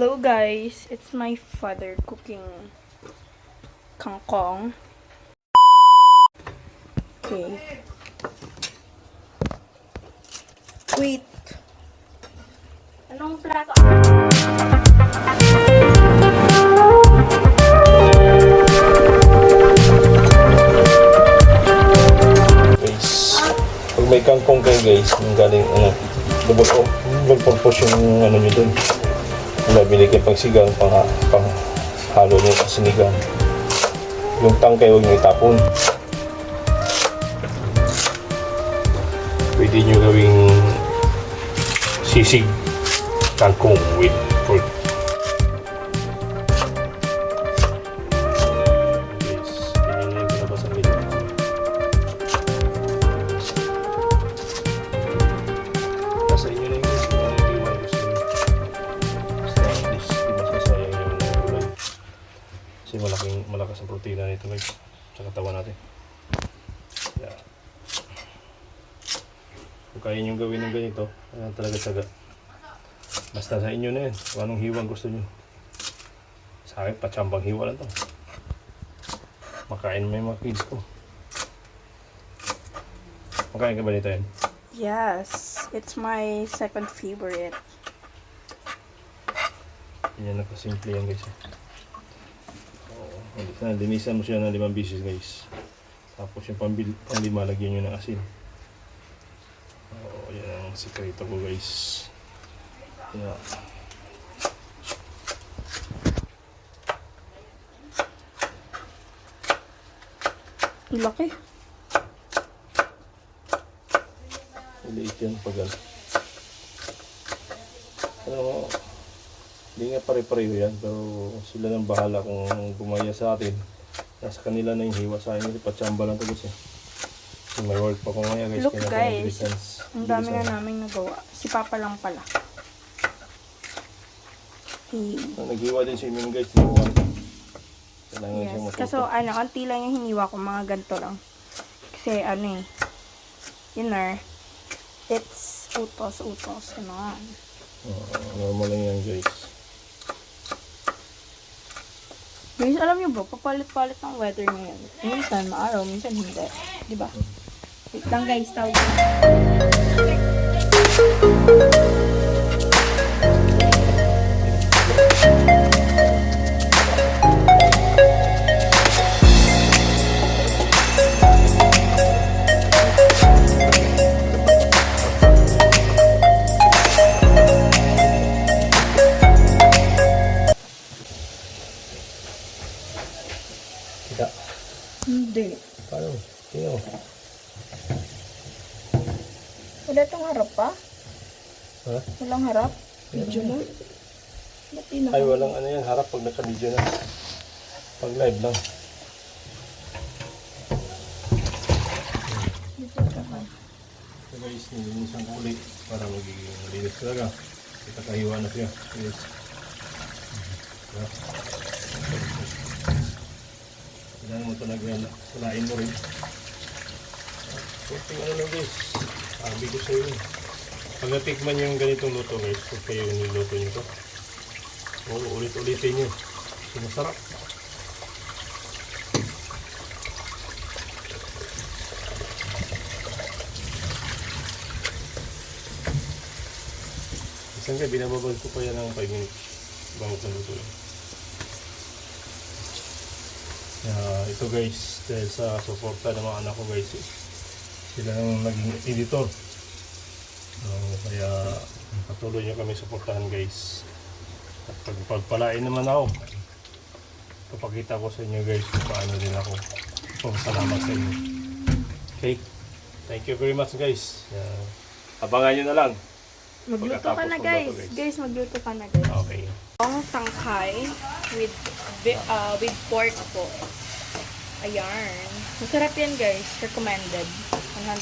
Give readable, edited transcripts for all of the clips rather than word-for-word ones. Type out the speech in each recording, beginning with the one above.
Hello guys, it's my father cooking kangkong. Okay. Wait. Anong plato? Guys, pag may kangkong kayo guys, yung galing double purpose yung ano nyo dun. Nabili kayo pang sigang, pang halo nyo sa sinigang. Yung tangkay huwag nyo itapon. Pwede nyo gawing sisig kangkong with pork. Guys, ganyan na yung pinabasan nila. Nasa inyo na yung guys, kung ano iwan gusto nyo. Basta at least di masasayang yung gulay. Kasi malakas ang protina nito guys sa katawan natin. Yeah. Kung kaya nyo gawin ng ganito, talaga tsaga. Basta sa inyo na yan, kung anong hiwang gusto nyo. Sa akin, patsambang hiwa lang to. Makain mo yung mga kids ko. Makain ka ba nito yan? Yes, it's my second favorite. Yan na kasimple yan guys. Linisan mo siya ng 5 beses guys. Tapos yung pang-5 lagyan nyo ng asin. Yan ang sikreto ko guys. Yeah. Laki. Maliit yan pag hindi nga pare-pareho yan, pero sila nang bahala kung gumaya sa atin. Nasa kanila na yung hiwa, sa akin patsamba lang to guys eh. So, may work pa ko ngayon guys. Look guys, ang dami na namin nagawa. Si Papa lang pala. Naghiwa din si Imin guys. Yes, kaso konti lang yung hiniwa ko, mga ganito lang. Kasi it's utos, gano'n. Normal lang yan guys. Guys, alam niyo ba, papalit-palit ng weather ngayon. Minsan maaraw, minsan hindi. Diba? Wait lang guys, tawag. Hindi. Paano? Tingnan mo. Wala itong harap pa? Ha? Walang harap? Video na? Ba't di na? Ay, walang ano yan. Harap pag naka-video na. Pag live lang. So guys, nilinisan ko ulit para magiging malinis talaga. Kita kahiwa na siya. Yes. Kailangan mo ito nagsalain mo rin. So, tingnan lang guys. Sabi ko sa inyo. Pag natikman nyo yung ganitong luto guys, kung kayo niluto nyo ito, ulit-ulitin nyo. Masarap. Isang kayo, binababal ko pa yan ng 5 minutes bago ko luto yun. Ito guys, dahil sa suporta ng mga anak ko guys, sila ang naging editor. Kaya patuloy nyo kami suportahan guys. At pagpagpalain naman ako, papakita ko sa inyo guys kung paano din ako. Salamat sa inyo. Okay, thank you very much guys. Abangan nyo na lang. Magluto ka na guys. Guys, magluto ka na guys. Okay. Ang tangkay with pork po. Ayan. Masarap yan guys. Recommended. 100%.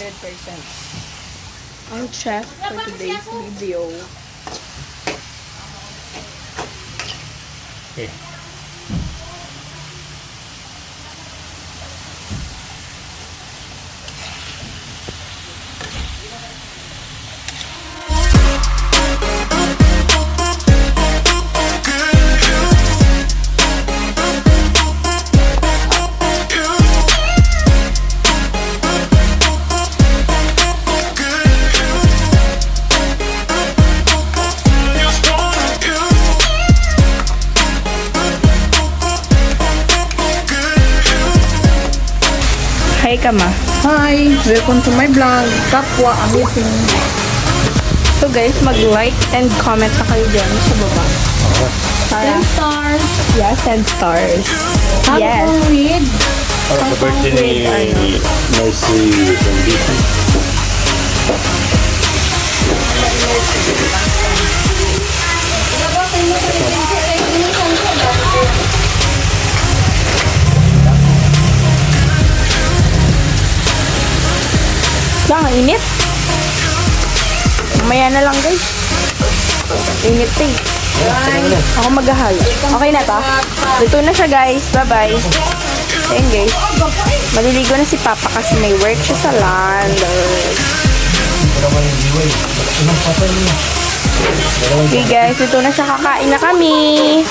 Ang chef for today's video. Okay. ka, ma. Hi! Welcome to my vlog. Kapwa Amazing. So guys, mag-like and comment na kayo dyan sa baba. Para, 10 stars. yeah, send stars. Have Yes. fun with. Para sa birthday ni Mercy Condition. Lang, ang init. Mamaya na lang guys. Init eh. Ako maghahalo. Okay na ta? Luto na siya guys. Bye-bye. Ayan guys. Maliligo na si Papa kasi may work siya sa land. Okay guys, luto na siya. Kakain na kami.